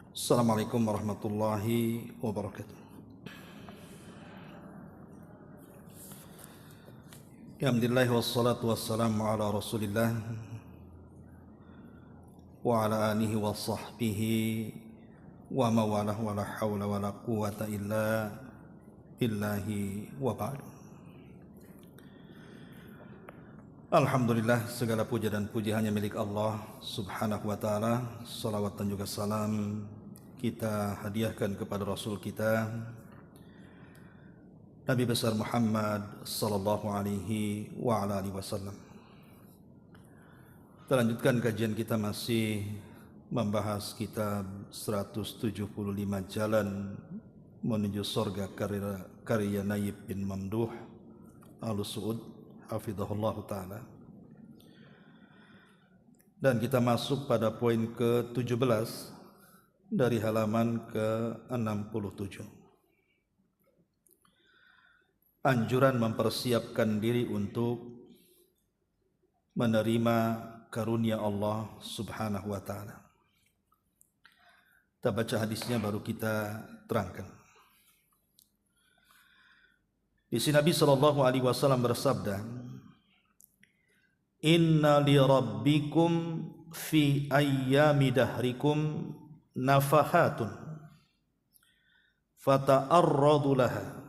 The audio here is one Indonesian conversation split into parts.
Assalamualaikum warahmatullahi wabarakatuh. Alhamdulillah wassalatu wassalamu ala Rasulillah wa ala alihi wa sahbihi wa mawalah wa la hawla wa la quwata illa billahi wa ba'du. Alhamdulillah, segala puja dan puji hanya milik Allah subhanahu wa ta'ala. Salawat dan juga salam kita hadiahkan kepada Rasul kita Nabi besar Muhammad sallallahu alaihi wa ala alihi wasallam. Kita lanjutkan kajian kita, masih membahas kitab 175 Jalan Menuju Surga karya Naib bin Mamduh Al-Su'ud hafizahullah ta'ala. Dan kita masuk pada poin ke-17 dari halaman ke-67. Anjuran mempersiapkan diri untuk menerima karunia Allah subhanahu wa ta'ala. Kita baca hadisnya baru kita terangkan. Di sini Nabi sallallahu alaihi wasallam bersabda, "Inna li rabbikum fi ayyami dahrikum nafahatun fata'arradu laha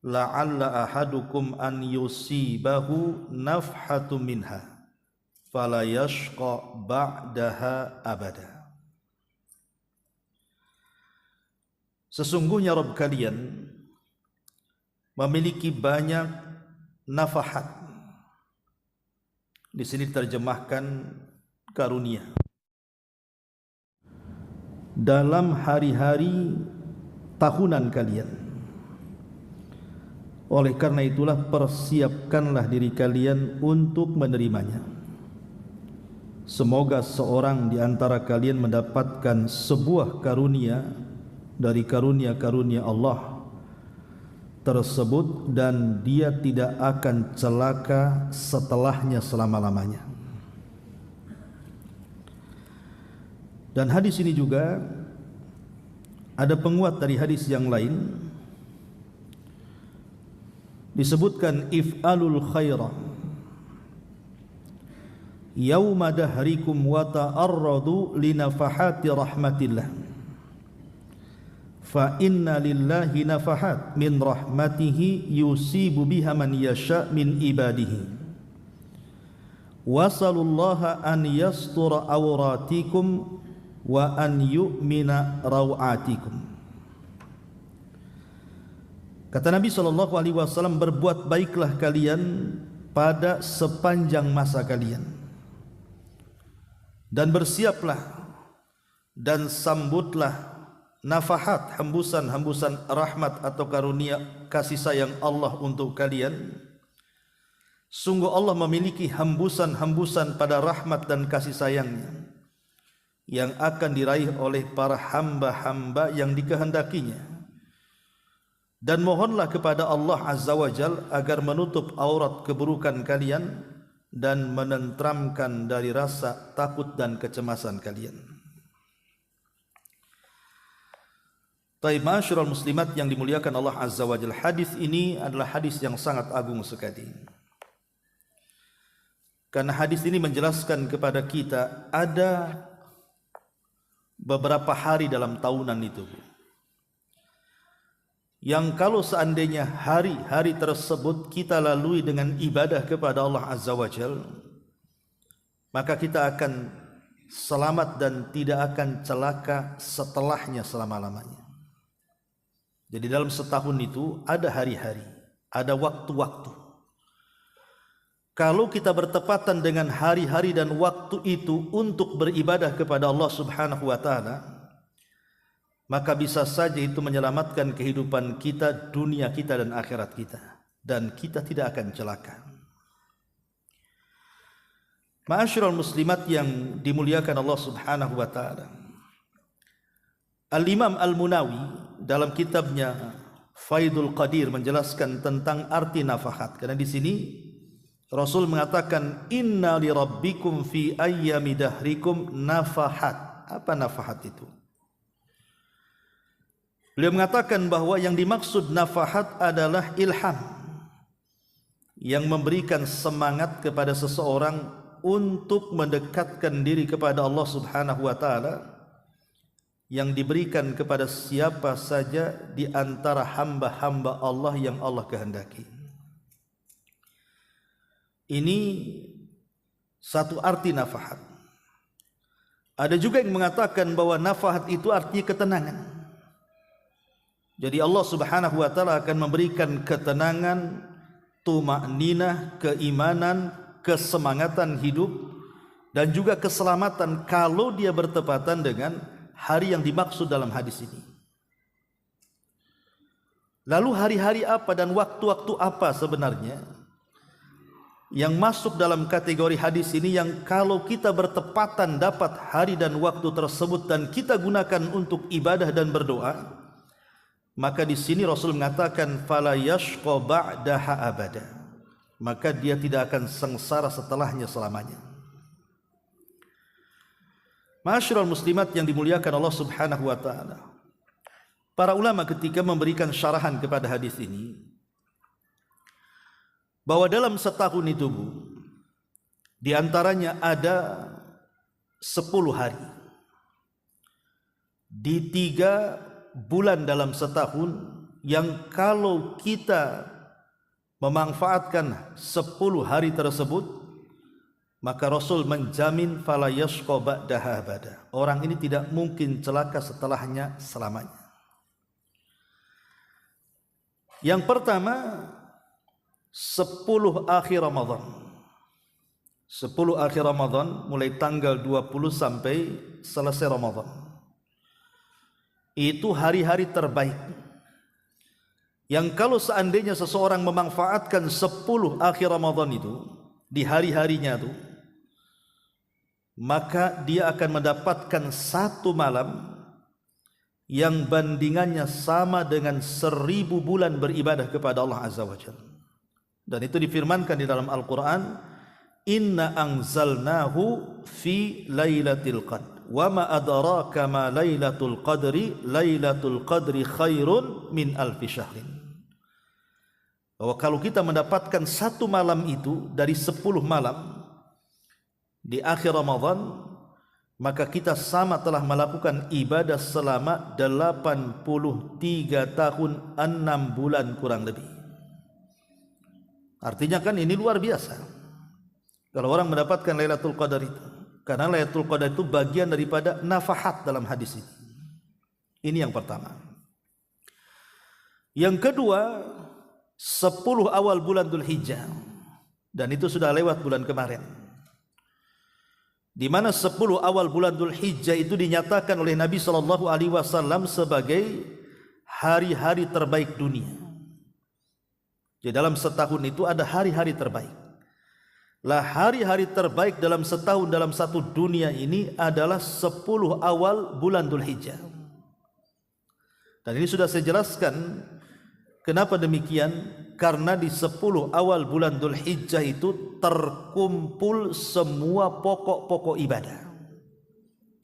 la'alla ahadukum an yusibahu nafhatu minha fala yashqa ba'daha abada." Sesungguhnya Rabb kalian memiliki banyak nafahat. Di sini diterjemahkan karunia. Dalam hari-hari tahunan kalian. Oleh karena itulah persiapkanlah diri kalian untuk menerimanya. Semoga seorang di antara kalian mendapatkan sebuah karunia dari karunia-karunia Allah tersebut dan dia tidak akan celaka setelahnya selama-lamanya. Dan hadis ini juga ada penguat dari hadis yang lain. Disebutkan if'alul khaira yauma dahrikum wa ta'arradu linafahati rahmatillah fa inna lillahi nafahat min rahmatihi yusibu biha man yasha min ibadihi wasalullaha an yastura awratikum wa an yu'mina rawatikum. Kata Nabi SAW, berbuat baiklah kalian pada sepanjang masa kalian dan bersiaplah dan sambutlah nafahat, hembusan-hembusan rahmat atau karunia kasih sayang Allah untuk kalian. Sungguh Allah memiliki hembusan-hembusan pada rahmat dan kasih sayangnya yang akan diraih oleh para hamba-hamba yang dikehendakinya. Dan mohonlah kepada Allah Azza wa Jal agar menutup aurat keburukan kalian dan menenteramkan dari rasa takut dan kecemasan kalian. Taib ma'asyiral muslimat yang dimuliakan Allah Azza wa Jal, hadis ini adalah hadis yang sangat agung sekali. Karena hadis ini menjelaskan kepada kita ada beberapa hari dalam tahunan itu yang kalau seandainya hari-hari tersebut kita lalui dengan ibadah kepada Allah Azza wa Jal, maka kita akan selamat dan tidak akan celaka setelahnya selama-lamanya. Jadi dalam setahun itu ada hari-hari, ada waktu-waktu. Kalau kita bertepatan dengan hari-hari dan waktu itu untuk beribadah kepada Allah Subhanahu wa ta'ala, maka bisa saja itu menyelamatkan kehidupan kita, dunia kita dan akhirat kita, dan kita tidak akan celaka. Ma'asyiral muslimat yang dimuliakan Allah Subhanahu wa ta'ala, Al-Imam Al-Munawi dalam kitabnya Faidul Qadir menjelaskan tentang arti nafahat. Karena di sini Rasul mengatakan, inna li rabbikum fi ayyami dahrikum nafahat. Apa nafahat itu? Beliau mengatakan bahwa yang dimaksud nafahat adalah ilham, yang memberikan semangat kepada seseorang untuk mendekatkan diri kepada Allah Subhanahu wa taala, yang diberikan kepada siapa saja di antara hamba-hamba Allah yang Allah kehendaki. Ini satu arti nafahat. Ada juga yang mengatakan bahwa nafahat itu artinya ketenangan. Jadi Allah Subhanahu wa taala akan memberikan ketenangan, tuma'ninah, keimanan, kesemangatan hidup, dan juga keselamatan kalau dia bertepatan dengan hari yang dimaksud dalam hadis ini. Lalu hari-hari apa dan waktu-waktu apa sebenarnya yang masuk dalam kategori hadis ini, yang kalau kita bertepatan dapat hari dan waktu tersebut dan kita gunakan untuk ibadah dan berdoa, maka di sini Rasul mengatakan fala yashqa ba'daha abada, maka dia tidak akan sengsara setelahnya selamanya. Ma'asyiral muslimat yang dimuliakan Allah Subhanahu wa taala, para ulama ketika memberikan syarahan kepada hadis ini, bahwa dalam setahun itu di antaranya ada 10 hari. Di 3 bulan dalam setahun yang kalau kita memanfaatkan 10 hari tersebut, maka Rasul menjamin fala yashqa ba'daha abada. Orang ini tidak mungkin celaka setelahnya selamanya. Yang pertama, 10 akhir Ramadan. 10 akhir Ramadan mulai tanggal 20 sampai selesai Ramadan. Itu hari-hari terbaik. Yang kalau seandainya seseorang memanfaatkan 10 akhir Ramadan itu di hari-harinya itu, maka dia akan mendapatkan 1 malam yang bandingannya sama dengan 1000 bulan beribadah kepada Allah Azza wa Jalla. Dan itu difirmankan di dalam Al-Quran, inna anzalnahu fi lailatul qadr wa ma adraka ma lailatul qadri khairun min alfi syahrin. Bahwa kalau kita mendapatkan 1 malam itu dari 10 malam di akhir Ramadan, maka kita sama telah melakukan ibadah selama 83 tahun 6 bulan kurang lebih. Artinya kan ini luar biasa kalau orang mendapatkan Lailatul Qadar itu, karena Lailatul Qadar itu bagian daripada nafahat dalam hadis ini. Ini yang pertama. Yang kedua, 10 awal bulan Dzulhijjah, dan itu sudah lewat bulan kemarin, di mana 10 awal bulan Dzulhijjah itu dinyatakan oleh Nabi SAW sebagai hari-hari terbaik dunia. Di dalam setahun itu ada hari-hari terbaik. Lah hari-hari terbaik dalam setahun dalam satu dunia ini adalah 10 awal bulan Dzulhijjah. Dan ini sudah saya jelaskan kenapa demikian, karena di 10 awal bulan Dzulhijjah itu terkumpul semua pokok-pokok ibadah.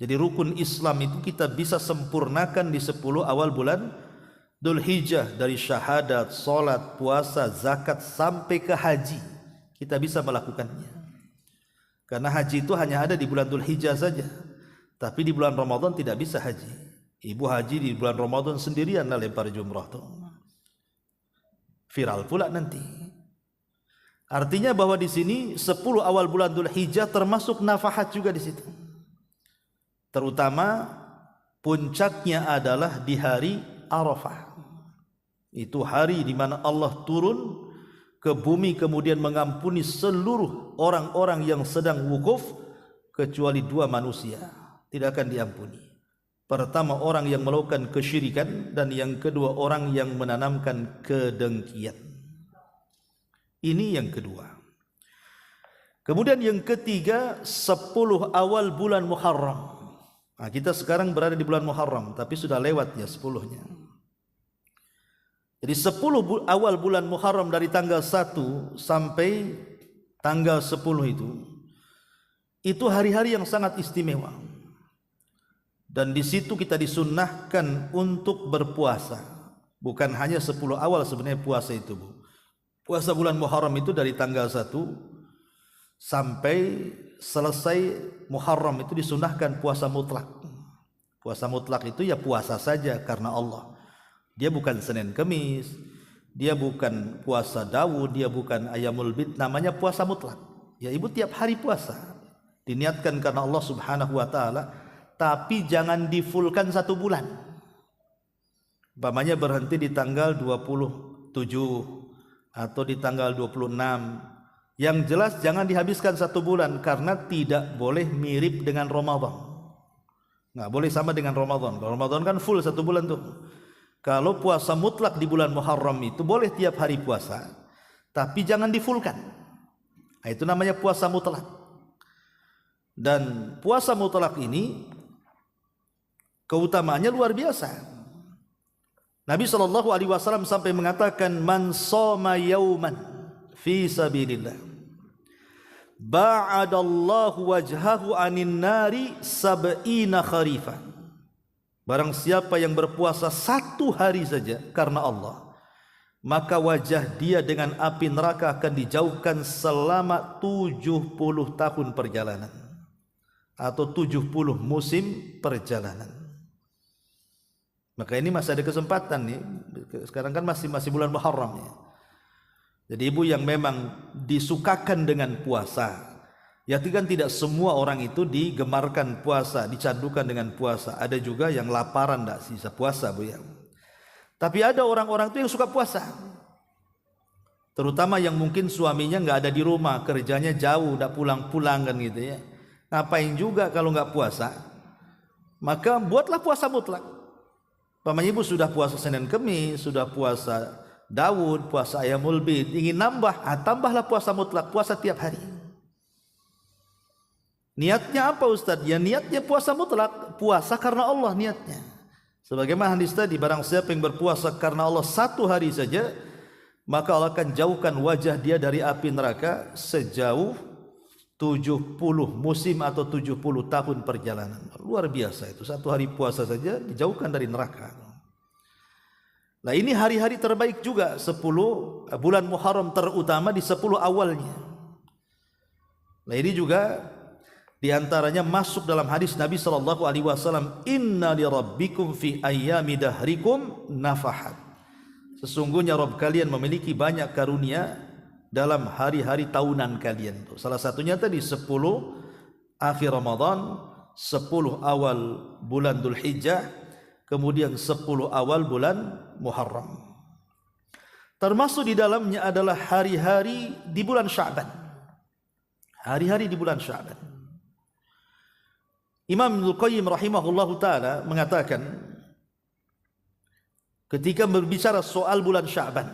Jadi rukun Islam itu kita bisa sempurnakan di 10 awal bulan Dzulhijjah, dari syahadat, salat, puasa, zakat sampai ke haji kita bisa melakukannya. Karena haji itu hanya ada di bulan Dzulhijjah saja. Tapi di bulan Ramadan tidak bisa haji. Ibu haji di bulan Ramadan sendirian lah lempar jumrah tuh. Viral pula nanti. Artinya bahwa di sini 10 awal bulan Dzulhijjah termasuk nafahat juga di situ. Terutama puncaknya adalah di hari Arafah. Itu hari di mana Allah turun ke bumi kemudian mengampuni seluruh orang-orang yang sedang wukuf kecuali 2 manusia, tidak akan diampuni. Pertama, orang yang melakukan kesyirikan, dan yang kedua, orang yang menanamkan kedengkian. Ini yang kedua. Kemudian yang ketiga, 10 awal bulan Muharram. Nah, kita sekarang berada di bulan Muharram, tapi sudah lewat ya 10-nya. Jadi 10 awal bulan Muharram dari tanggal 1 sampai tanggal 10 itu hari-hari yang sangat istimewa. Dan di situ kita disunnahkan untuk berpuasa. Bukan hanya 10 awal sebenarnya puasa itu, Bu. Puasa bulan Muharram itu dari tanggal 1 sampai selesai Muharram itu disunnahkan puasa mutlak. Puasa mutlak itu ya puasa saja karena Allah. Dia bukan Senin Kemis, dia bukan puasa Daud, dia bukan Ayyamul Bid, namanya puasa mutlak. Ya ibu tiap hari puasa. Diniatkan karena Allah Subhanahu wa taala, tapi jangan difulkan 1 bulan. Umpamanya berhenti di tanggal 27 atau di tanggal 26. Yang jelas jangan dihabiskan 1 bulan karena tidak boleh mirip dengan Ramadan. Nggak boleh sama dengan Ramadan. Kalau Ramadan kan full 1 bulan tuh. Kalau puasa mutlak di bulan Muharram itu boleh tiap hari puasa, tapi jangan difulkan. Nah, itu namanya puasa mutlak. Dan puasa mutlak ini keutamaannya luar biasa. Nabi SAW sampai mengatakan, man shoma yauman fi sabilillah ba'adallahu wajhahu anin nari sab'ina kharifan. Barang siapa yang berpuasa 1 hari saja karena Allah, maka wajah dia dengan api neraka akan dijauhkan selama 70 tahun perjalanan atau 70 musim perjalanan. Maka ini masih ada kesempatan nih. Sekarang kan masih bulan Muharram ya. Jadi ibu yang memang disukakan dengan puasa, ya kan tidak semua orang itu digemarkan puasa, dicandukan dengan puasa. Ada juga yang laparan tidak bisa puasa, Bu ya. Tapi ada orang-orang itu yang suka puasa. Terutama yang mungkin suaminya nggak ada di rumah, kerjanya jauh, tidak pulang-pulang kan gitu ya. Ngapain juga kalau nggak puasa? Maka buatlah puasa mutlak. Paman ibu sudah puasa Senin Kemis, sudah puasa Daud, puasa Ayyamul Bid, ingin nambah, tambahlah puasa mutlak, puasa tiap hari. Niatnya apa Ustaz? Ya niatnya puasa mutlak, puasa karena Allah niatnya. Sebagaimana hadis tadi, barang siapa yang berpuasa karena Allah 1 hari saja, maka Allah akan jauhkan wajah dia dari api neraka sejauh 70 musim atau 70 tahun perjalanan. Luar biasa itu. 1 hari puasa saja dijauhkan dari neraka. Nah ini hari-hari terbaik juga, 10 bulan Muharram terutama di 10 awalnya. Nah ini juga diantaranya masuk dalam hadis Nabi SAW, inna li rabbikum fi ayyami dahrikum nafahat. Sesungguhnya Rabb kalian memiliki banyak karunia dalam hari-hari tahunan kalian. Salah satunya tadi 10 akhir Ramadan, 10 awal bulan Dzulhijjah, kemudian 10 awal bulan Muharram. Termasuk di dalamnya adalah hari-hari di bulan Sya'ban. Hari-hari di bulan Sya'ban. Imam Ibnu Qayyim rahimahullahu taala mengatakan ketika berbicara soal bulan Sya'ban,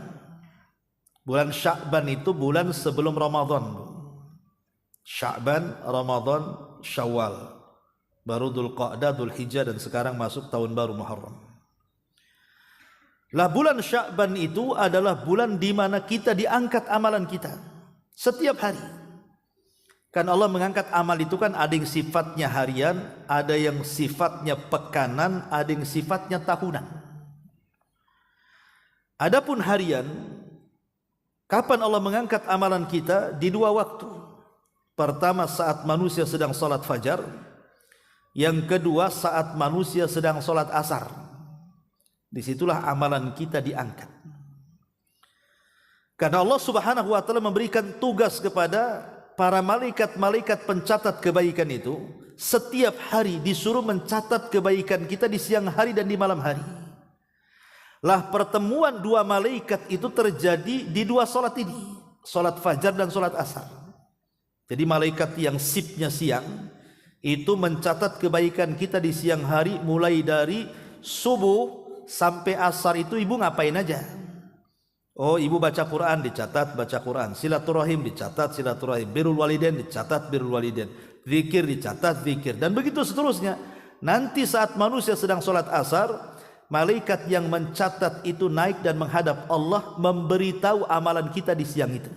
bulan Sya'ban itu bulan sebelum Ramadan. Sya'ban, Ramadan, Syawal, baru Dzulqa'dah, Dzulhijjah, dan sekarang masuk tahun baru Muharram. Lah bulan Sya'ban itu adalah bulan di mana kita diangkat amalan kita setiap hari. Kan Allah mengangkat amal itu kan ada yang sifatnya harian, ada yang sifatnya pekanan, ada yang sifatnya tahunan. Adapun harian, kapan Allah mengangkat amalan kita? Di 2 waktu. Pertama saat manusia sedang salat fajar, yang kedua saat manusia sedang salat asar. Disitulah amalan kita diangkat. Karena Allah Subhanahu wa taala memberikan tugas kepada para malaikat-malaikat pencatat kebaikan itu, setiap hari disuruh mencatat kebaikan kita di siang hari dan di malam hari. Lah pertemuan 2 malaikat itu terjadi di 2 salat ini, salat fajar dan salat asar. Jadi malaikat yang shiftnya siang itu mencatat kebaikan kita di siang hari, mulai dari subuh sampai asar itu ibu ngapain aja. Oh ibu baca Quran, dicatat baca Quran, silaturahim dicatat silaturahim, birrul walidain dicatat birrul walidain, zikir dicatat zikir, dan begitu seterusnya. Nanti saat manusia sedang salat asar, malaikat yang mencatat itu naik dan menghadap Allah, memberitahu amalan kita di siang itu.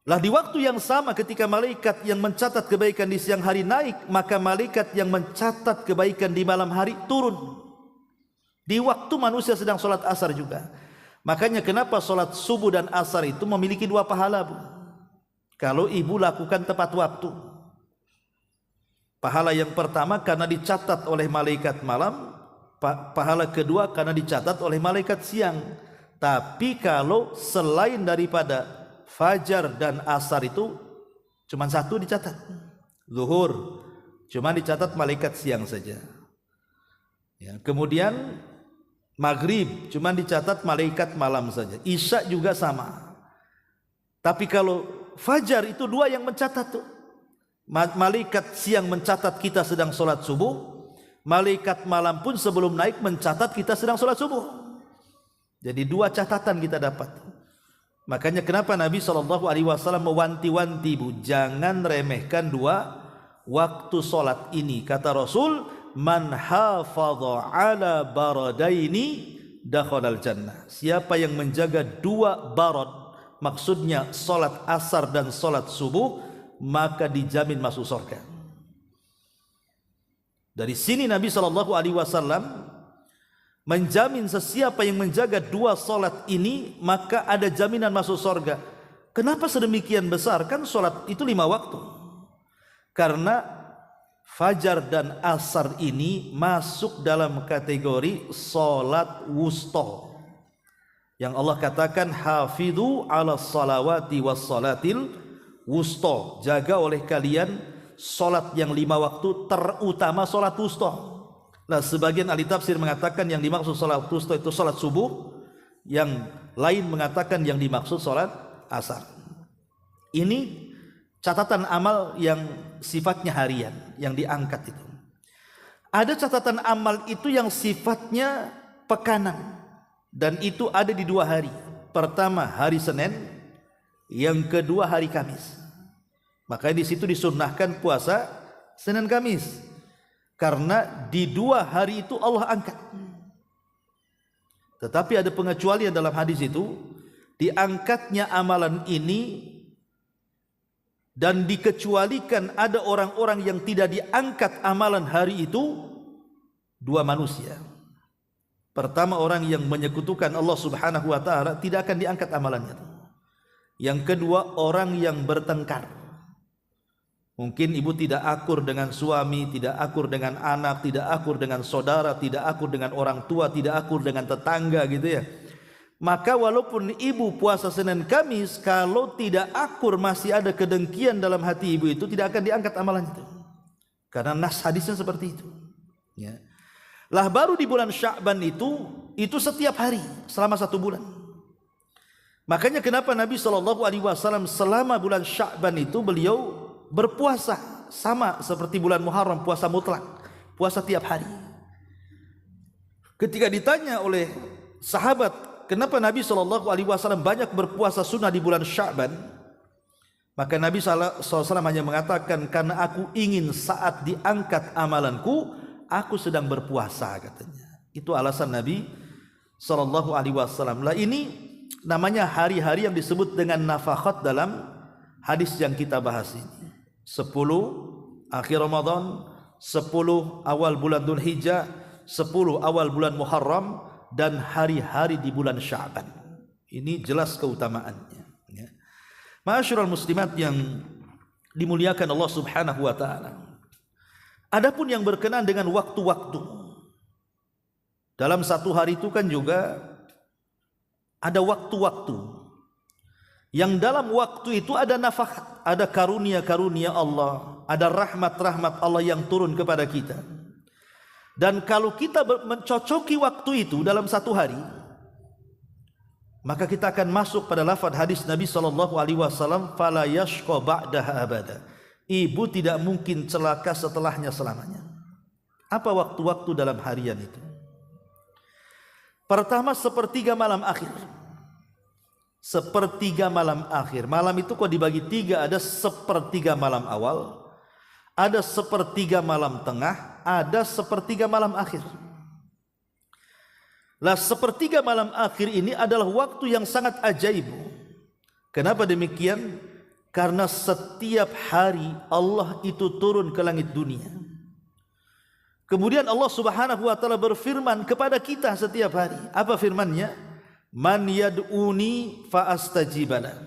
Lah di waktu yang sama ketika malaikat yang mencatat kebaikan di siang hari naik, maka malaikat yang mencatat kebaikan di malam hari turun. Di waktu manusia sedang sholat asar juga. Makanya kenapa sholat subuh dan asar itu memiliki 2 pahala, Bu? Kalau ibu lakukan tepat waktu. Pahala yang pertama karena dicatat oleh malaikat malam, pahala kedua karena dicatat oleh malaikat siang. Tapi kalau selain daripada fajar dan asar itu cuma 1 dicatat. Zuhur cuma dicatat malaikat siang saja. Ya, kemudian maghrib cuma dicatat malaikat malam saja. Isya juga sama. Tapi kalau fajar itu 2 yang mencatat tuh. Malaikat siang mencatat kita sedang sholat subuh, malaikat malam pun sebelum naik mencatat kita sedang sholat subuh. Jadi 2 catatan kita dapat. Makanya kenapa Nabi SAW mewanti-wanti, Bu, jangan remehkan 2 waktu sholat ini. Kata Rasul, man hafadha ala baradaini dakhalal jannah. Siapa yang menjaga 2 barad, maksudnya sholat asar dan sholat subuh, maka dijamin masuk surga. Dari sini Nabi SAW menjamin sesiapa yang menjaga 2 sholat ini, maka ada jaminan masuk surga. Kenapa sedemikian besar? Kan sholat itu 5 waktu. Karena fajar dan asar ini masuk dalam kategori sholat wusta, yang Allah katakan hafidhu ala salawati was salatil wusta, jaga oleh kalian solat yang 5 waktu, terutama solat wusta. Nah, sebagian ahli tafsir mengatakan yang dimaksud solat wusta itu solat subuh, yang lain mengatakan yang dimaksud solat asar. Ini catatan amal yang sifatnya harian yang diangkat itu. Ada catatan amal itu yang sifatnya pekanan, dan itu ada di 2 hari. Pertama hari Senin, yang kedua hari Kamis. Makanya di situ disunnahkan puasa Senin Kamis, karena di 2 hari itu Allah angkat. Tetapi ada pengecualian dalam hadis itu, diangkatnya amalan ini dan dikecualikan ada orang-orang yang tidak diangkat amalan hari itu 2 manusia. Pertama, orang yang menyekutukan Allah Subhanahu wa taala tidak akan diangkat amalannya. Yang kedua, orang yang bertengkar. Mungkin ibu tidak akur dengan suami, tidak akur dengan anak, tidak akur dengan saudara, tidak akur dengan orang tua, tidak akur dengan tetangga gitu ya. Maka walaupun ibu puasa Senin Kamis, kalau tidak akur masih ada kedengkian dalam hati ibu, itu tidak akan diangkat amalan itu. Karena nas hadisnya seperti itu. Ya. Lah baru di bulan Sya'ban itu setiap hari selama 1 bulan. Makanya kenapa Nabi SAW selama bulan Sya'ban itu beliau berpuasa sama seperti bulan Muharram, puasa mutlak, puasa tiap hari. Ketika ditanya oleh sahabat, kenapa Nabi SAW banyak berpuasa sunnah di bulan Sya'ban, maka Nabi SAW hanya mengatakan, karena aku ingin saat diangkat amalanku, aku sedang berpuasa, katanya. Itu alasan Nabi SAW. Lah ini namanya hari-hari yang disebut dengan nafakhat dalam hadis yang kita bahas ini. 10 akhir Ramadan, 10 awal bulan Dzulhijjah, 10 awal bulan Muharram, dan hari-hari di bulan Sya'ban. Ini jelas keutamaannya. Ya. Ma'asyiral muslimat yang dimuliakan Allah Subhanahu wa taala. Adapun yang berkenaan dengan waktu-waktu, dalam 1 hari itu kan juga ada waktu-waktu. Yang dalam waktu itu ada nafkah, ada karunia-karunia Allah, ada rahmat-rahmat Allah yang turun kepada kita. Dan kalau kita mencocoki waktu itu dalam 1 hari, maka kita akan masuk pada lafaz hadis Nabi SAW, fala yashqa ba'daha abada. Ibu tidak mungkin celaka setelahnya selamanya. Apa waktu-waktu dalam harian itu? Pertama, sepertiga malam akhir. Sepertiga malam akhir. Malam itu kok dibagi 3, ada sepertiga malam awal, ada sepertiga malam tengah, ada sepertiga malam akhir. Lah sepertiga malam akhir ini adalah waktu yang sangat ajaib. Kenapa demikian? Karena setiap hari Allah itu turun ke langit dunia. Kemudian Allah Subhanahu wa taala berfirman kepada kita setiap hari. Apa firman-Nya? Man yad'uni fa astajibana.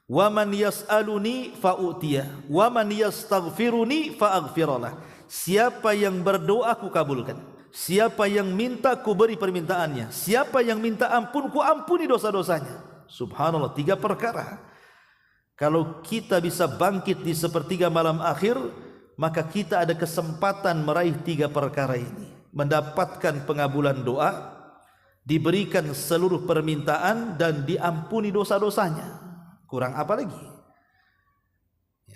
Wa man yas'aluni fa u'tiya. Wa man yastaghfiruni fa aghfiralah. Siapa yang berdoa ku kabulkan. Siapa yang minta ku beri permintaannya. Siapa yang minta ampun ku ampuni dosa-dosanya. Subhanallah, 3 perkara. Kalau kita bisa bangkit di sepertiga malam akhir, maka kita ada kesempatan meraih 3 perkara ini. Mendapatkan pengabulan doa, diberikan seluruh permintaan, dan diampuni dosa-dosanya. Kurang apa lagi?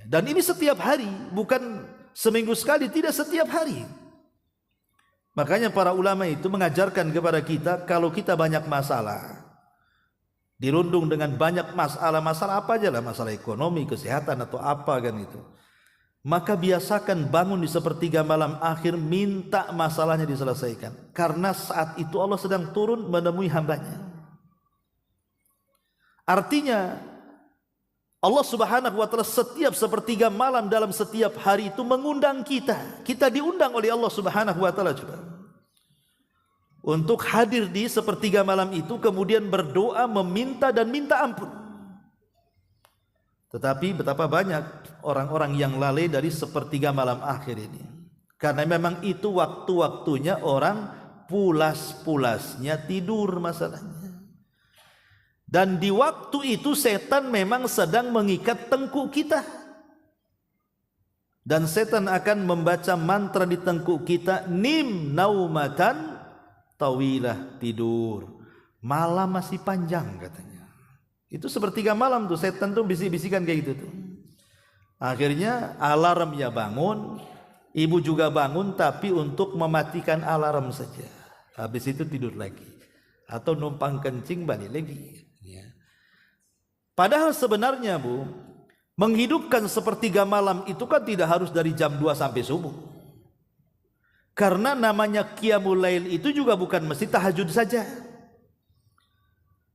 Dan ini setiap hari, bukan seminggu sekali, tidak setiap hari. Makanya para ulama itu mengajarkan kepada kita, kalau kita banyak masalah, dirundung dengan banyak masalah apa aja lah, masalah ekonomi, kesehatan atau apa kan itu, maka biasakan bangun di sepertiga malam akhir, minta masalahnya diselesaikan, karena saat itu Allah sedang turun menemui hambanya. Artinya Allah Subhanahu wa taala setiap sepertiga malam dalam setiap hari itu mengundang kita. Kita diundang oleh Allah Subhanahu wa taala juga untuk hadir di sepertiga malam itu, kemudian berdoa, meminta dan minta ampun. Tetapi betapa banyak orang-orang yang lalai dari sepertiga malam akhir ini. Karena memang itu waktu-waktunya orang pulas-pulasnya tidur masalahnya. Dan di waktu itu setan memang sedang mengikat tengkuk kita. Dan setan akan membaca mantra di tengkuk kita, nim naumatan tawilah, tidur, malam masih panjang katanya. Itu sepertiga malam tuh setan tuh bisik-bisikan kayak gitu tuh. Akhirnya alarm ya bangun, ibu juga bangun, tapi untuk mematikan alarm saja. Habis itu tidur lagi, atau numpang kencing balik lagi. Ya. Padahal sebenarnya Bu, menghidupkan sepertiga malam itu kan tidak harus dari jam 2 sampai subuh. Karena namanya Qiyamul Lail itu juga bukan mesti tahajud saja.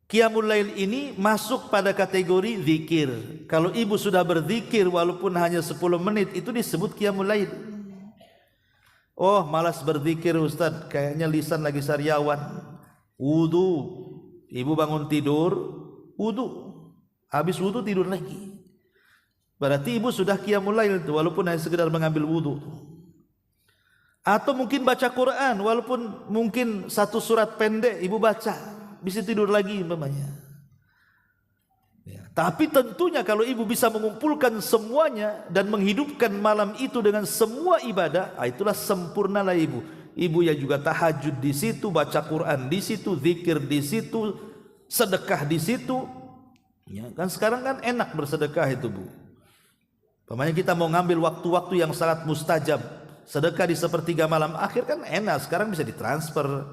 Qiyamul Lail ini masuk pada kategori zikir. Kalau ibu sudah berzikir walaupun hanya 10 menit, itu disebut Qiyamul Lail. Oh, malas berzikir Ustaz, kayaknya lisan lagi sariawan. Wudu, ibu bangun tidur, wudu, habis wudu tidur lagi. Berarti ibu sudah Qiyamul Lail itu, walaupun hanya sekedar mengambil wudu. Atau mungkin baca Quran, walaupun mungkin 1 surat pendek ibu baca, bisa tidur lagi umpamanya. Ya, tapi tentunya kalau ibu bisa mengumpulkan semuanya dan menghidupkan malam itu dengan semua ibadah, itulah sempurnalah ibu. Ibu yang juga tahajud di situ, baca Quran di situ, zikir di situ, sedekah di situ. Ya, kan sekarang kan enak bersedekah itu Bu. Umpamanya kita mau ngambil waktu-waktu yang sangat mustajab, sedekah di sepertiga malam akhir kan enak, sekarang bisa ditransfer.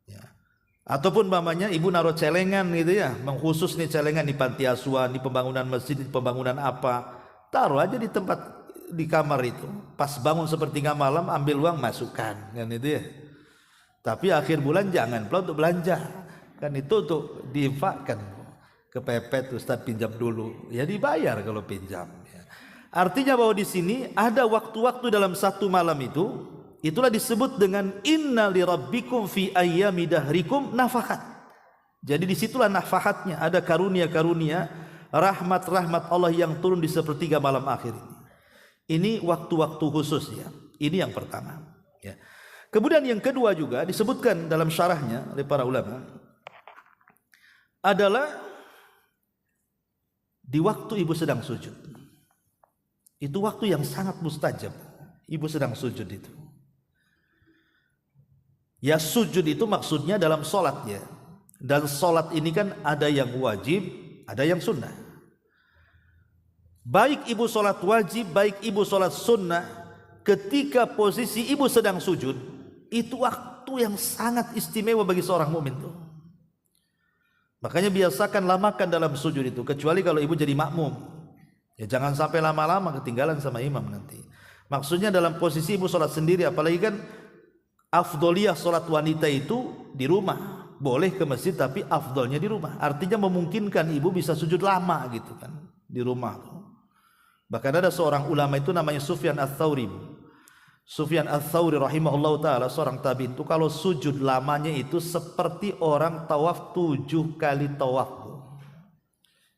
Ya. Ataupun mamanya ibu naruh celengan gitu ya, mengkhusus nih celengan di panti asuhan, di pembangunan masjid, di pembangunan apa, taruh aja di tempat di kamar itu. Pas bangun sepertiga malam ambil uang masukkan kan itu ya. Tapi akhir bulan jangan pula untuk belanja, kan itu untuk diinfakkan. Kepepet Ustaz pinjam dulu, ya dibayar kalau pinjam. Artinya bahwa di sini ada waktu-waktu dalam satu malam itu, itulah disebut dengan inna li rabbikum fi ayyami dahrikum nafahat. Jadi disitulah nafahatnya, ada karunia-karunia, rahmat-rahmat Allah yang turun di sepertiga malam akhir ini. Ini waktu-waktu khusus ya. Ini yang pertama. Ya. Kemudian yang kedua juga disebutkan dalam syarahnya oleh para ulama adalah di waktu ibu sedang sujud. Itu waktu yang sangat mustajab. Ibu sedang sujud itu. Ya sujud itu maksudnya dalam sholat ya. Dan sholat ini kan ada yang wajib, ada yang sunnah. Baik ibu sholat wajib, baik ibu sholat sunnah, ketika posisi ibu sedang sujud, itu waktu yang sangat istimewa bagi seorang mukmin tuh. Makanya biasakan lamakan dalam sujud itu, kecuali kalau ibu jadi makmum. Ya jangan sampai lama-lama ketinggalan sama imam nanti. Maksudnya dalam posisi ibu sholat sendiri, apalagi kan afdoliyah sholat wanita itu di rumah. Boleh ke masjid tapi afdolnya di rumah. Artinya memungkinkan ibu bisa sujud lama gitu kan. di rumah. Bahkan ada seorang ulama itu namanya Sufyan Ats-Tsauri. Sufyan Ats-Tsauri rahimahullahu taala, seorang tabi'in, itu kalau sujud lamanya itu seperti orang tawaf 7 kali tawaf.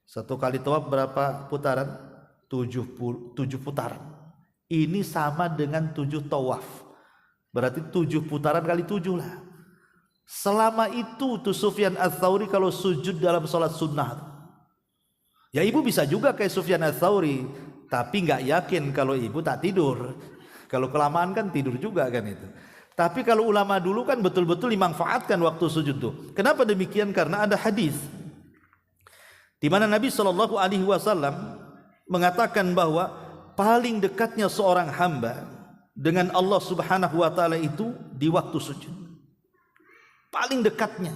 Satu kali tawaf berapa putaran? 7 putaran. Ini sama dengan 7 tawaf. Berarti 7 putaran kali 7 lah. Selama itu tuh Sufyan Ats-Tsauri kalau sujud dalam sholat sunnah. Ya ibu bisa juga kayak Sufyan Ats-Tsauri, tapi nggak yakin kalau ibu tak tidur. Kalau kelamaan kan tidur juga kan itu. Tapi kalau ulama dulu kan betul-betul dimanfaatkan waktu sujud tuh. Kenapa demikian? Karena ada hadis di mana Nabi SAW mengatakan bahwa paling dekatnya seorang hamba dengan Allah Subhanahu wa taala itu di waktu sujud. Paling dekatnya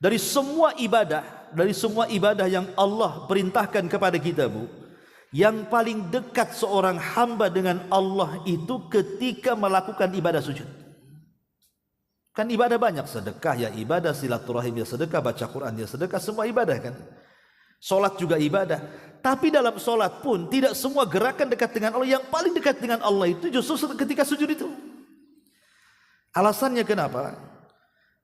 dari semua ibadah yang Allah perintahkan kepada kita, Bu. Yang paling dekat seorang hamba dengan Allah itu ketika melakukan ibadah sujud. Kan ibadah banyak, sedekah ya ibadah, silaturahim ya sedekah, baca Quran ya sedekah, semua ibadah kan. Salat juga ibadah. Tapi dalam salat pun tidak semua gerakan dekat dengan Allah. Yang paling dekat dengan Allah itu justru ketika sujud itu. Alasannya kenapa?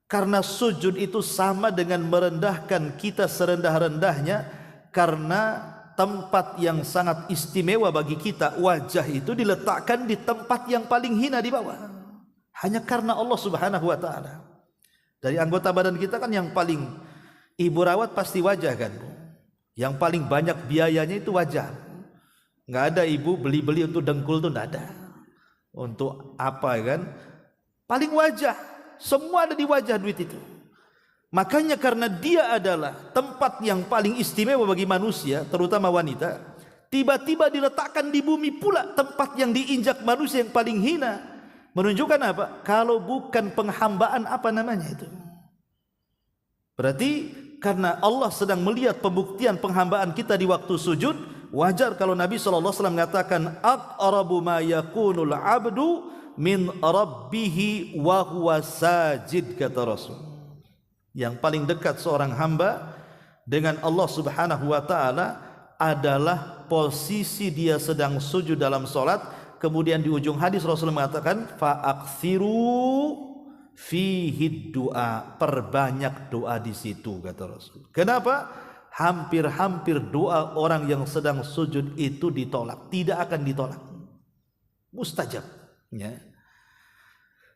Karena sujud itu sama dengan merendahkan kita serendah-rendahnya, karena tempat yang sangat istimewa bagi kita, wajah itu diletakkan di tempat yang paling hina di bawah. Hanya karena Allah Subhanahu wa taala. Dari anggota badan kita kan yang paling ibu rawat pasti wajah kan. Yang paling banyak biayanya itu wajah. Nggak ada ibu beli-beli untuk dengkul tuh nggak ada. Untuk apa kan? Paling wajah. Semua ada di wajah duit itu. Makanya karena dia adalah tempat yang paling istimewa bagi manusia, terutama wanita, tiba-tiba diletakkan di bumi pula tempat yang diinjak manusia yang paling hina. Menunjukkan apa? Kalau bukan penghambaan, apa namanya itu? Berarti karena Allah sedang melihat pembuktian penghambaan kita di waktu sujud, wajar kalau Nabi SAW mengatakan aqrabu ma yakunul abdu min rabbihi wa huwa sajid, kata Rasul. Yang paling dekat seorang hamba dengan Allah Subhanahu wa taala adalah posisi dia sedang sujud dalam salat. Kemudian di ujung hadis Rasul mengatakan fa'aksiru fihi du'a, perbanyak doa di situ, kata Rasul. Kenapa? Hampir-hampir doa orang yang sedang sujud itu ditolak, tidak akan ditolak. Mustajab, ya.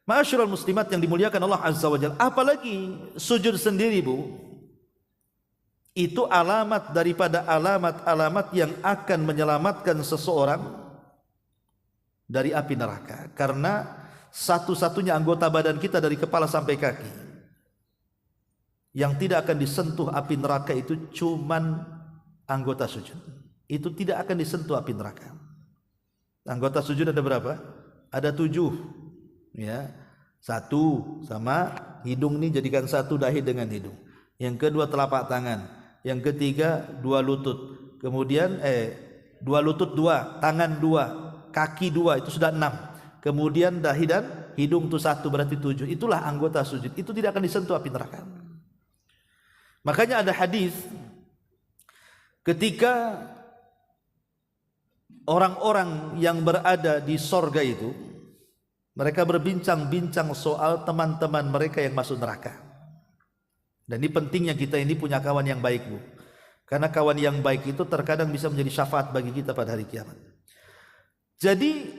Ma'asyiral muslimat yang dimuliakan Allah Azza wa Jalla, apalagi sujud sendiri, Bu, itu alamat daripada alamat-alamat yang akan menyelamatkan seseorang dari api neraka. Karena satu-satunya anggota badan kita dari kepala sampai kaki yang tidak akan disentuh api neraka itu cuman anggota sujud. Itu tidak akan disentuh api neraka. Anggota sujud ada berapa? Ada 7. Ya, 1 sama hidung ini jadikan 1 dahi dengan hidung. Yang kedua telapak tangan. Yang ketiga 2 lutut. Kemudian 2 lutut 2, tangan 2, kaki 2, itu sudah 6. Kemudian dahi dan hidung itu 1, berarti 7. Itulah anggota sujud. Itu tidak akan disentuh api neraka. Makanya ada hadis ketika orang-orang yang berada di sorga itu, mereka berbincang-bincang soal teman-teman mereka yang masuk neraka. Dan ini pentingnya kita ini punya kawan yang baik, Bu. Karena kawan yang baik itu terkadang bisa menjadi syafaat bagi kita pada hari kiamat. Jadi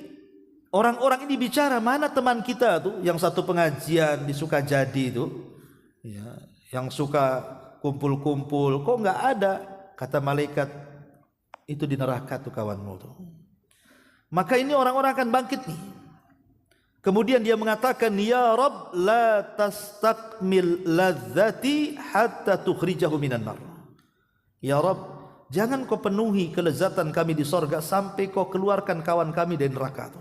orang-orang ini bicara, mana teman kita tuh yang satu pengajian di Sukajadi itu, ya, yang suka kumpul-kumpul, kok nggak ada? Kata malaikat, itu di neraka tuh kawanmu tuh. Maka ini orang-orang akan bangkit nih. Kemudian dia mengatakan, ya Rabb, la tastakmil ladzati hatta tukhrijahu minan nar. Ya Rabb, jangan kau penuhi kelezatan kami di sorga sampai kau keluarkan kawan kami dari neraka.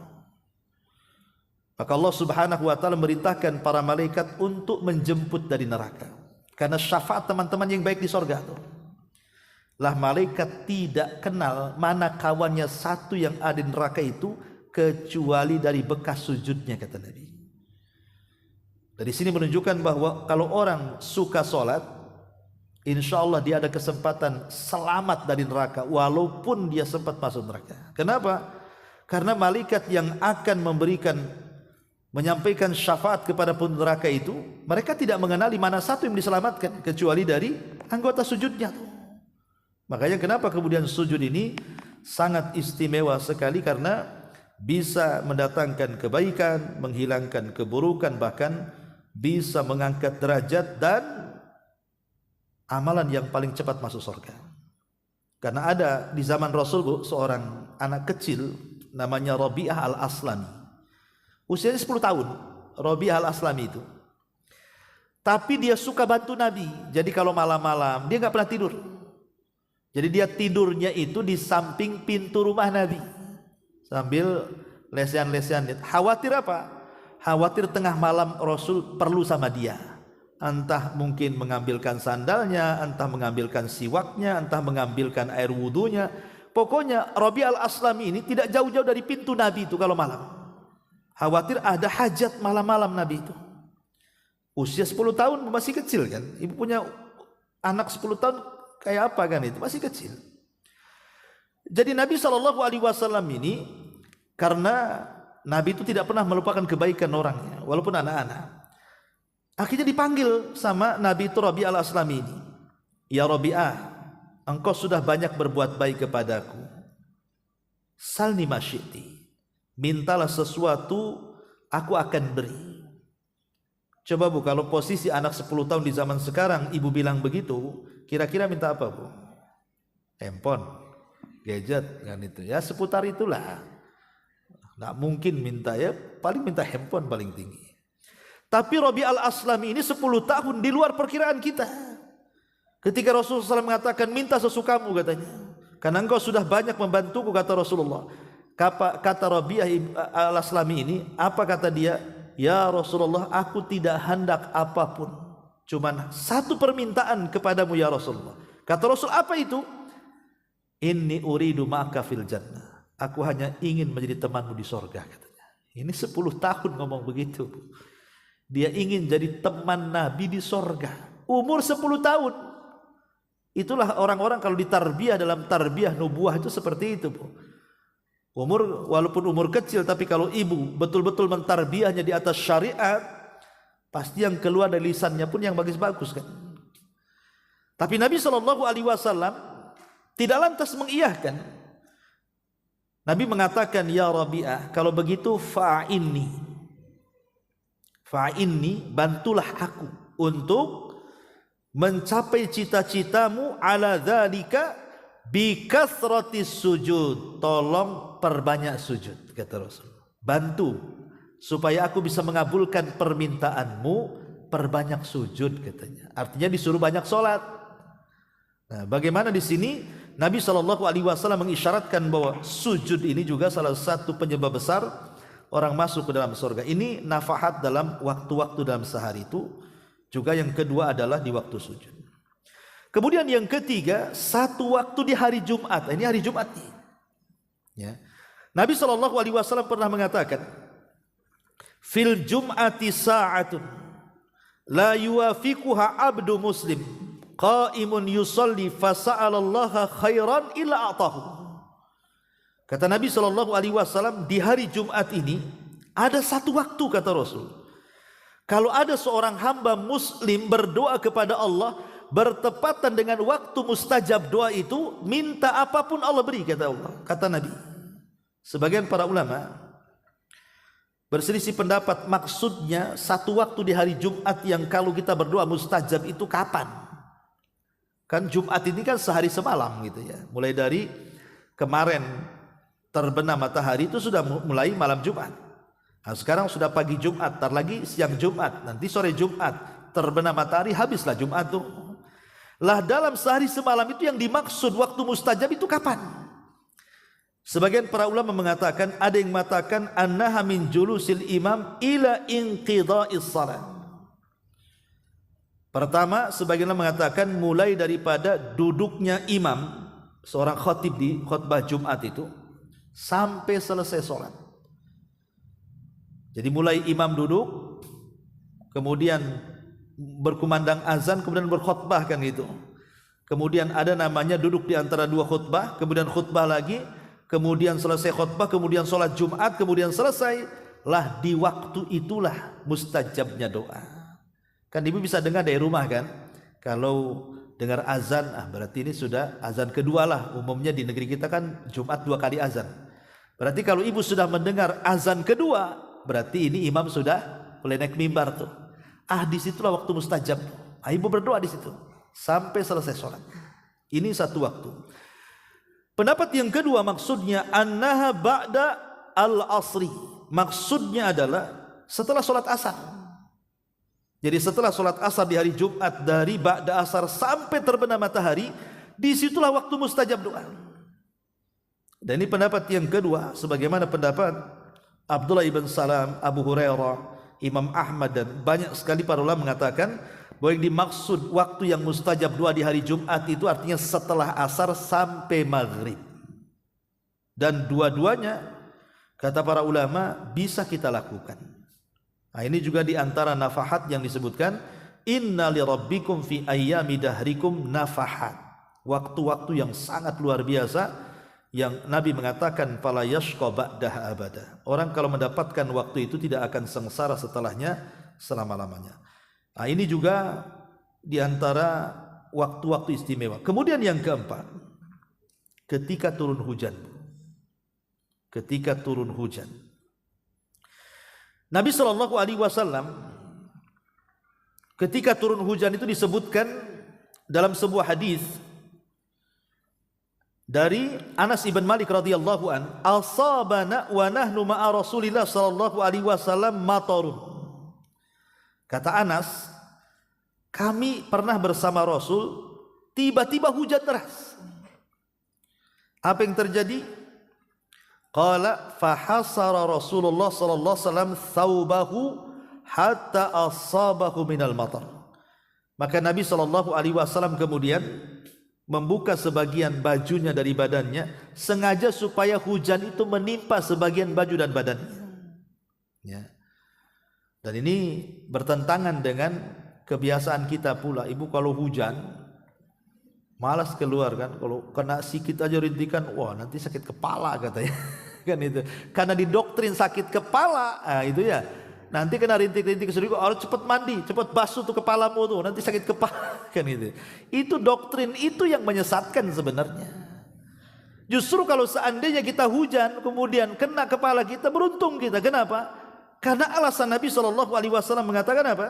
Maka Allah Subhanahu wa taala merintahkan para malaikat untuk menjemput dari neraka. Karena syafaat teman-teman yang baik di sorga itu. Lah malaikat tidak kenal mana kawannya satu yang ada di neraka itu kecuali dari bekas sujudnya, kata Nabi. Dari sini menunjukkan bahwa kalau orang suka sholat insya Allah dia ada kesempatan selamat dari neraka walaupun dia sempat masuk neraka. Kenapa? Karena malaikat yang akan menyampaikan syafaat kepada penduduk neraka itu, mereka tidak mengenali mana satu yang diselamatkan kecuali dari anggota sujudnya. Makanya kenapa kemudian sujud ini sangat istimewa sekali, karena bisa mendatangkan kebaikan, menghilangkan keburukan, bahkan bisa mengangkat derajat dan amalan yang paling cepat masuk surga. Karena ada di zaman Rasul, Bu, seorang anak kecil namanya Rabi'ah al-Aslami. Usianya 10 tahun, Rabi'ah al-Aslami itu. Tapi dia suka bantu Nabi. Jadi kalau malam-malam dia nggak pernah tidur. Jadi dia tidurnya itu di samping pintu rumah Nabi sambil lesehan-lesehan. Khawatir apa? Khawatir tengah malam Rasul perlu sama dia. Entah mungkin mengambilkan sandalnya, entah mengambilkan siwaknya, entah mengambilkan air wudunya. Pokoknya Rabi' al-Aslami ini tidak jauh-jauh dari pintu Nabi itu kalau malam. Khawatir ada hajat malam-malam Nabi itu. Usia 10 tahun masih kecil kan. Ibu punya anak 10 tahun kayak apa kan itu? Masih kecil. Jadi Nabi SAW ini, karena Nabi itu tidak pernah melupakan kebaikan orangnya walaupun anak-anak, akhirnya dipanggil sama Nabi itu Rabi' al-Aslami ini. Ya Rabi'ah, engkau sudah banyak berbuat baik kepadaku. Salni masyiti, mintalah sesuatu, aku akan beri. Coba Bu, kalau posisi anak 10 tahun di zaman sekarang, ibu bilang begitu, kira-kira minta apa Bu? Handphone, gadget kan itu ya, seputar itulah. Nggak mungkin minta ya, paling minta handphone paling tinggi. Tapi Rabi' al-Aslami ini 10 tahun di luar perkiraan kita. Ketika Rasulullah SAW mengatakan minta sesukamu katanya, karena engkau sudah banyak membantuku, kata Rasulullah. Kata Rabi' al-Aslami ini, apa kata dia? Ya Rasulullah, aku tidak hendak apapun, cuman satu permintaan kepadamu ya Rasulullah. Kata Rasul, apa itu? Inni uridu ma'aka fil jannah, aku hanya ingin menjadi temanmu di sorga katanya. Ini 10 tahun ngomong begitu. Dia ingin jadi teman Nabi di sorga. Umur 10 tahun. Itulah orang-orang kalau ditarbiyah dalam tarbiyah nubuah itu seperti itu Bu. Walaupun umur kecil, tapi kalau ibu betul-betul mentarbiyahnya di atas syariat, pasti yang keluar dari lisannya pun yang bagus-bagus kan. Tapi Nabi SAW tidak lantas mengiyahkan. Nabi mengatakan, ya Rabi'ah, kalau begitu fa'inni, bantulah aku untuk mencapai cita-citamu, ala dzalika bi kasratis sujud, tolong perbanyak sujud, kata Rasul. Bantu supaya aku bisa mengabulkan permintaanmu, perbanyak sujud katanya. Artinya disuruh banyak sholat. Nah, bagaimana di sini Nabi SAW mengisyaratkan bahwa sujud ini juga salah satu penyebab besar orang masuk ke dalam surga. Ini nafahat dalam waktu-waktu dalam sehari itu. Juga yang kedua adalah di waktu sujud. Kemudian yang ketiga, satu waktu di hari Jumat. Ini hari Jumat nih. Ya. Nabi SAW pernah mengatakan, fil Jum'ati sa'atun la yuwafiquha abdu muslim qaimun yusalli fasa'alallaha khairan illa a'tahu. Kata Nabi SAW, di hari Jumat ini ada satu waktu, kata Rasul. Kalau ada seorang hamba muslim berdoa kepada Allah bertepatan dengan waktu mustajab doa itu, minta apapun Allah beri, kata Allah, kata Nabi. Sebagian para ulama berselisih pendapat, maksudnya satu waktu di hari Jumat yang kalau kita berdoa mustajab itu kapan? Kan Jumat ini kan sehari semalam gitu ya. Mulai dari kemarin terbenam matahari itu sudah mulai malam Jumat. Nah, sekarang sudah pagi Jumat, tar lagi siang Jumat, nanti sore Jumat, terbenam matahari, habislah Jumat tuh. Lah dalam sehari semalam itu yang dimaksud waktu mustajab itu kapan? Sebagian para ulama mengatakan, ada yang mengatakan annaha min julusil imam ila inqidha'is shalah. Pertama, sebagian mengatakan mulai daripada duduknya imam, seorang khatib di khutbah Jumat itu, sampai selesai sholat. Jadi mulai imam duduk, kemudian berkumandang azan, kemudian berkhutbah kan gitu. kemudian ada namanya duduk di antara dua khutbah, kemudian khutbah lagi, kemudian selesai khutbah, kemudian sholat Jumat, kemudian selesai lah, di waktu itulah mustajabnya doa. Kan ibu bisa dengar dari rumah kan, kalau dengar azan, berarti ini sudah azan kedua lah. Umumnya di negeri kita kan Jumat 2 kali azan. Berarti kalau ibu sudah mendengar azan kedua, berarti ini imam sudah mulai naik mimbar tuh. Disitulah waktu mustajab. Ibu berdoa di situ sampai selesai sholat. Ini satu waktu. Pendapat yang kedua maksudnya annaha ba'da al-asri. Maksudnya adalah setelah sholat asar. Jadi setelah sholat asar di hari Jumat, dari ba'da asar sampai terbenam matahari, disitulah waktu mustajab doa. Dan ini pendapat yang kedua, sebagaimana pendapat Abdullah ibn Salam, Abu Hurairah, Imam Ahmad, dan banyak sekali para ulama mengatakan bahwa yang dimaksud waktu yang mustajab doa di hari Jumat itu artinya setelah asar sampai maghrib. Dan dua-duanya kata para ulama bisa kita lakukan. Ini juga di antara nafahat yang disebutkan, inna li rabbikum fi ayyami dahrikum nafahat. Waktu-waktu yang sangat luar biasa yang Nabi mengatakan fala yashqa ba'daha abada. Orang kalau mendapatkan waktu itu tidak akan sengsara setelahnya selama-lamanya. Ini juga di antara waktu-waktu istimewa. Kemudian yang keempat, ketika turun hujan. Ketika turun hujan. Nabi SAW ketika turun hujan itu disebutkan dalam sebuah hadis dari Anas ibn Malik radhiyallahu an, asabana wa nahnu ma'a Rasulillah sallallahu alaihi wasallam matarun. Kata Anas, kami pernah bersama Rasul, tiba-tiba hujan deras. Apa yang terjadi? Qala fahasara Rasulullah sallallahu alaihi wasallam thawbahu hatta asabahu minal matar. Maka Nabi sallallahu alaihi wasallam kemudian membuka sebagian bajunya dari badannya sengaja supaya hujan itu menimpa sebagian baju dan badannya. Ya. Dan ini bertentangan dengan kebiasaan kita pula. Ibu kalau hujan malas keluar kan, kalau kena sikit aja rintikan, wah nanti sakit kepala katanya. Kan itu. Karena didoktrin sakit kepala, itu ya. Nanti kena rintik-rintik sedikit, harus cepat mandi, cepat basuh tuh kepalamu tuh, nanti sakit kepala kan itu. Itu doktrin itu yang menyesatkan sebenarnya. Justru kalau seandainya kita hujan kemudian kena kepala kita, beruntung kita. Kenapa? Karena alasan Nabi SAW mengatakan apa?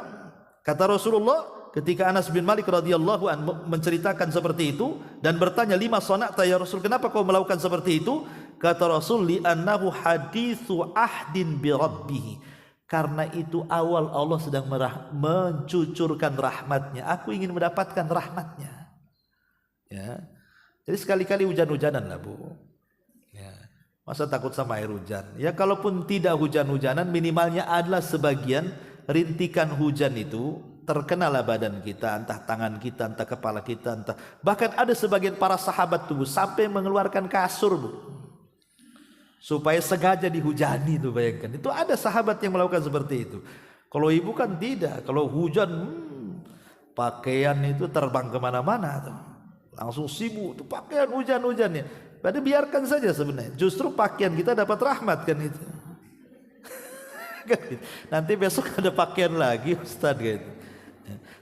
Kata Rasulullah ketika Anas bin Malik radhiyallahu an menceritakan seperti itu dan bertanya, lima sana'ta ya Rasul, kenapa kau melakukan seperti itu? Kata Rasul, li annahu hadithu ahdin bi rabbih. Karena itu awal Allah sedang mencucurkan rahmatnya. Aku ingin mendapatkan rahmatnya. Ya. Jadi sekali-kali hujan-hujanan lah bu. Ya. Masa takut sama air hujan? Ya kalaupun tidak hujan-hujanan, minimalnya adalah sebagian rintikan hujan itu terkenalah badan kita, entah tangan kita, entah kepala kita, entah. Bahkan ada sebagian para sahabat tuh sampai mengeluarkan kasur bu, supaya sengaja dihujani itu, bayangkan. Itu ada sahabat yang melakukan seperti itu. Kalau ibu kan tidak. Kalau hujan, pakaian itu terbang kemana-mana tuh. Langsung sibuk tuh pakaian hujan-hujannya. Padahal biarkan saja sebenarnya. Justru pakaian kita dapat rahmat kan itu. Nanti besok ada pakaian lagi Ustaz gitu.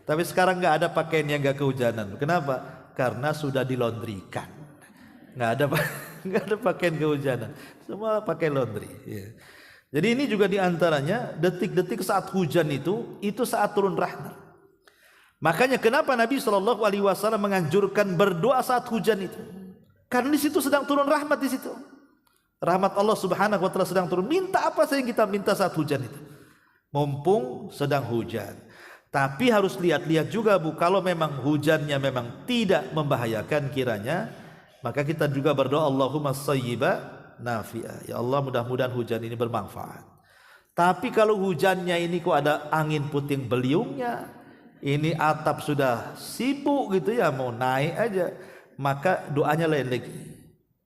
Tapi sekarang nggak ada pakaian yang nggak kehujanan. Kenapa? Karena sudah dilondrikan. Nggak ada pakaian kehujanan. Semua pakai laundry. Ya. Jadi ini juga diantaranya detik-detik saat hujan itu saat turun rahmat. Makanya kenapa Nabi SAW menganjurkan berdoa saat hujan itu? Karena di situ sedang turun rahmat di situ. Rahmat Allah Subhanahu wa taala sedang turun. Minta apa saja yang kita minta saat hujan itu. Mumpung sedang hujan. Tapi harus lihat-lihat juga bu, kalau memang hujannya memang tidak membahayakan kiranya, maka kita juga berdoa Allahumma sayyiba nafi'ah. Ya Allah mudah-mudahan hujan ini bermanfaat. Tapi kalau hujannya ini kok ada angin puting beliungnya, ini atap sudah sibuk gitu ya, mau naik aja, maka doanya lain lagi.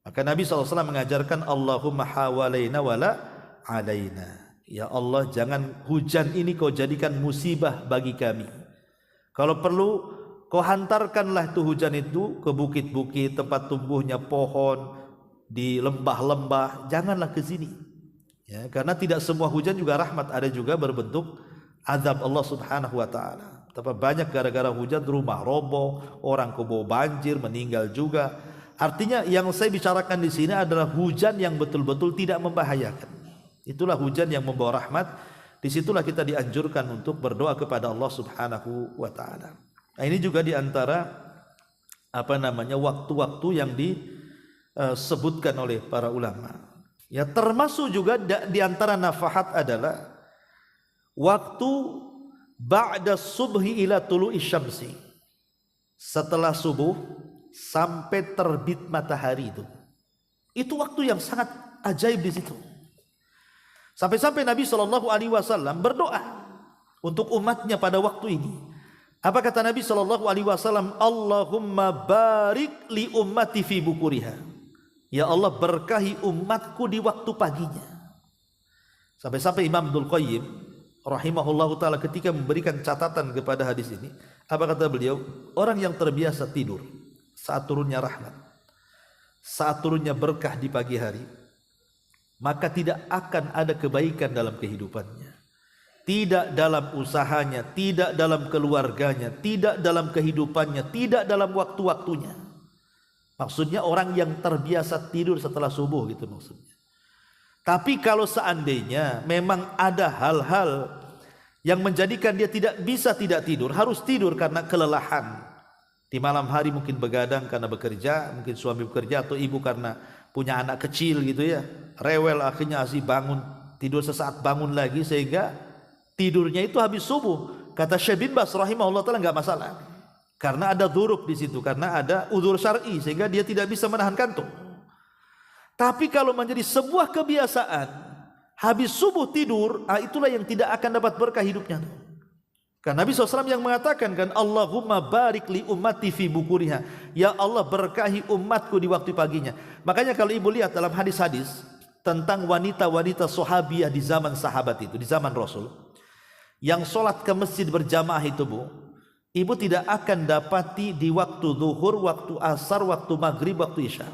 Maka Nabi SAW mengajarkan Allahumma hawalaina wala alaina. Ya Allah jangan hujan ini kau jadikan musibah bagi kami. Kalau perlu kau hantarkanlah itu hujan itu ke bukit-bukit, tempat tumbuhnya pohon, di lembah-lembah, janganlah ke sini. Ya, karena tidak semua hujan juga rahmat, ada juga berbentuk azab Allah Subhanahu wa taala. Tapi banyak gara-gara hujan rumah roboh, orang kebawa banjir, meninggal juga. Artinya yang saya bicarakan di sini adalah hujan yang betul-betul tidak membahayakan. Itulah hujan yang membawa rahmat. Disitulah kita dianjurkan untuk berdoa kepada Allah Subhanahu wa taala. Nah, ini juga di antara waktu-waktu yang disebutkan oleh para ulama. Ya, termasuk juga di antara nafahat adalah waktu ba'da subhi ila tulu'i syamsi. Setelah subuh sampai terbit matahari itu. Itu waktu yang sangat ajaib di situ. Sampai-sampai Nabi SAW berdoa untuk umatnya pada waktu ini. Apa kata Nabi SAW? Allahumma barik li ummati fi bukuriha. Ya Allah, berkahi umatku di waktu paginya. Sampai-sampai Imam Ibnul Qayyim rahimahullahu ta'ala ketika memberikan catatan kepada hadis ini, apa kata beliau? Orang yang terbiasa tidur saat turunnya rahmat, saat turunnya berkah di pagi hari, maka tidak akan ada kebaikan dalam kehidupannya, tidak dalam usahanya, tidak dalam keluarganya, tidak dalam kehidupannya, tidak dalam waktu-waktunya. Maksudnya orang yang terbiasa tidur setelah subuh gitu maksudnya. Tapi kalau seandainya memang ada hal-hal yang menjadikan dia tidak bisa tidak tidur, harus tidur karena kelelahan. Di malam hari mungkin begadang karena bekerja, mungkin suami bekerja atau ibu karena punya anak kecil gitu ya, rewel akhirnya asih bangun, tidur sesaat bangun lagi sehingga tidurnya itu habis subuh. Kata Syekh bin Baz rahimahullah taala enggak masalah. Karena ada dzuruf di situ, karena ada udzur syar'i sehingga dia tidak bisa menahan kantuk. Tapi kalau menjadi sebuah kebiasaan habis subuh tidur, itulah yang tidak akan dapat berkah hidupnya. Kan Nabi SAW yang mengatakan kan, Allahumma barik li ummati fi bukuriha. Ya Allah, berkahi umatku di waktu paginya. Makanya kalau ibu lihat dalam hadis-hadis tentang wanita-wanita sahabiah di zaman sahabat itu, di zaman Rasul, yang sholat ke masjid berjamaah itu bu, ibu tidak akan dapati di waktu zuhur, waktu asar, waktu maghrib, waktu isya.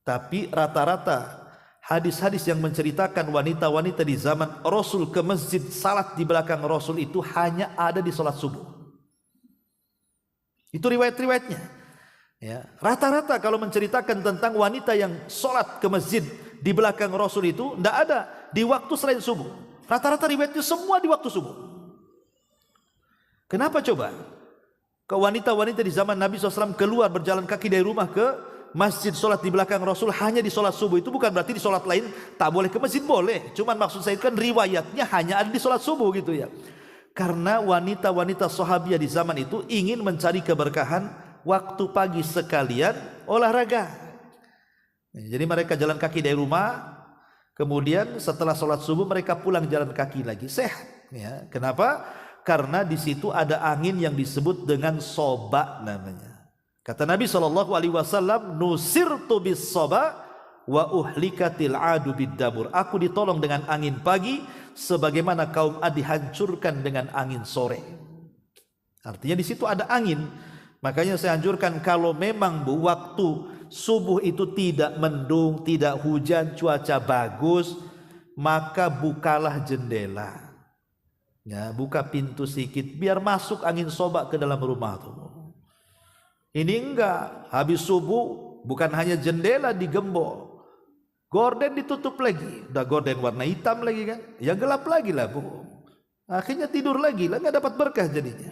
Tapi rata-rata hadis-hadis yang menceritakan wanita-wanita di zaman Rasul ke masjid salat di belakang Rasul itu hanya ada di salat subuh. Itu riwayat-riwayatnya. Ya, rata-rata kalau menceritakan tentang wanita yang salat ke masjid di belakang Rasul itu tidak ada di waktu selain subuh. Rata-rata riwayatnya semua di waktu subuh. Kenapa coba? Ke wanita-wanita di zaman Nabi SAW keluar berjalan kaki dari rumah ke masjid sholat di belakang Rasul hanya di sholat subuh. Itu bukan berarti di sholat lain tak boleh ke masjid, boleh. Cuman maksud saya kan riwayatnya hanya ada di sholat subuh gitu ya. Karena wanita-wanita sahabiah di zaman itu ingin mencari keberkahan waktu pagi sekalian olahraga. Jadi mereka jalan kaki dari rumah, kemudian setelah sholat subuh mereka pulang jalan kaki lagi, sehat. Ya, kenapa? Karena di situ ada angin yang disebut dengan soba namanya. Kata Nabi SAW, nusirtu bis soba wa uhlikatil adu biddabur. Aku ditolong dengan angin pagi sebagaimana kaum Ad dihancurkan dengan angin sore. Artinya di situ ada angin. Makanya saya anjurkan kalau memang bu waktu subuh itu tidak mendung, tidak hujan, cuaca bagus, maka bukalah jendela. Ya, buka pintu sedikit biar masuk angin soba ke dalam rumah tuh. Ini enggak, habis subuh bukan hanya jendela digembok, gorden ditutup lagi, udah gorden warna hitam lagi kan, ya gelap lagi lah bu. Akhirnya tidur lagi lah, nggak dapat berkah jadinya.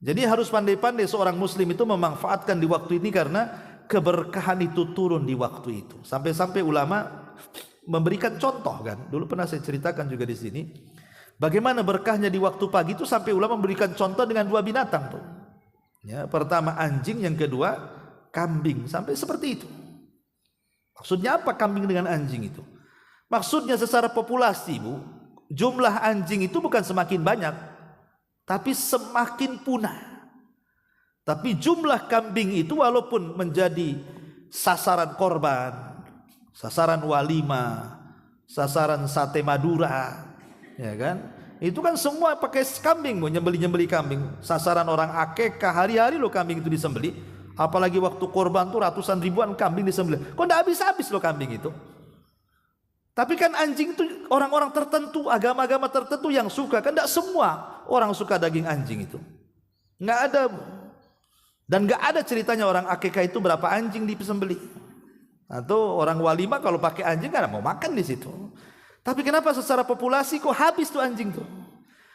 Jadi harus pandai-pandai seorang muslim itu memanfaatkan di waktu ini karena keberkahan itu turun di waktu itu. Sampai-sampai ulama memberikan contoh kan, dulu pernah saya ceritakan juga di sini, bagaimana berkahnya di waktu pagi itu sampai ulama memberikan contoh dengan dua binatang tuh. Ya, pertama anjing, yang kedua kambing, sampai seperti itu. Maksudnya apa kambing dengan anjing itu? Maksudnya secara populasi bu, jumlah anjing itu bukan semakin banyak, tapi semakin punah. Tapi jumlah kambing itu walaupun menjadi sasaran korban, sasaran walimah, sasaran sate Madura, ya kan? Itu kan semua pakai kambing, nyembeli kambing. Sasaran orang akekah hari-hari loh kambing itu disembeli. Apalagi waktu korban tuh ratusan ribuan kambing disembeli. Kok enggak habis-habis loh kambing itu? Tapi kan anjing itu orang-orang tertentu, agama-agama tertentu yang suka. Kan enggak semua orang suka daging anjing itu. Enggak ada. Dan enggak ada ceritanya orang akikah itu berapa anjing disembeli. Atau orang walimah kalau pakai anjing kan mau makan di situ. Tapi kenapa secara populasi kok habis tuh anjing tuh?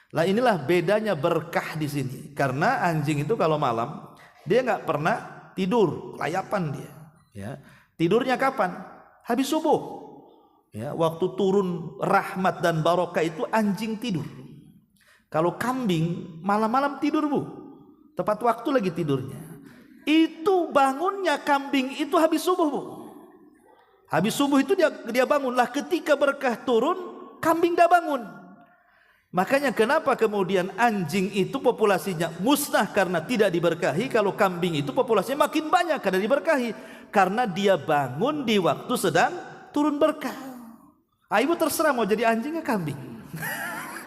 Lah inilah bedanya berkah di sini. Karena anjing itu kalau malam dia enggak pernah tidur, layapan dia. Ya. Tidurnya kapan? Habis subuh. Ya, waktu turun rahmat dan barokah itu anjing tidur. Kalau kambing malam-malam tidur bu, tepat waktu lagi tidurnya. Itu bangunnya kambing itu habis subuh bu. Habis subuh itu dia bangunlah. Ketika berkah turun, kambing dah bangun. Makanya kenapa kemudian anjing itu populasinya musnah karena tidak diberkahi. Kalau kambing itu populasinya makin banyak karena diberkahi. Karena dia bangun di waktu sedang turun berkah. Ibu terserah mau jadi anjing atau kambing.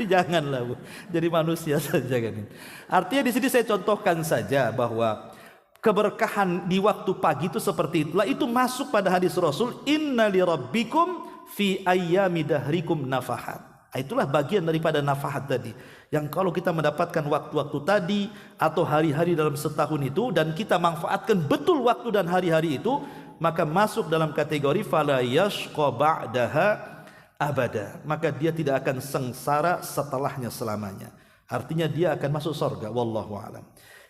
Janganlah bu, jadi manusia saja kan. Artinya di sini saya contohkan saja bahwa keberkahan di waktu pagi itu seperti itulah. Itu masuk pada hadis Rasul, inna li rabbikum fi ayyami dahrikum nafahat. Itulah bagian daripada nafahat tadi. Yang kalau kita mendapatkan waktu-waktu tadi atau hari-hari dalam setahun itu dan kita manfaatkan betul waktu dan hari-hari itu, maka masuk dalam kategori fala yashqa ba'daha abada, maka dia tidak akan sengsara setelahnya selamanya. Artinya dia akan masuk surga. Wallahu a'lam.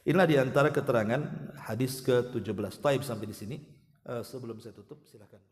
Inilah diantara keterangan hadis ke-17. Taib sampai di sini. Sebelum saya tutup, silakan.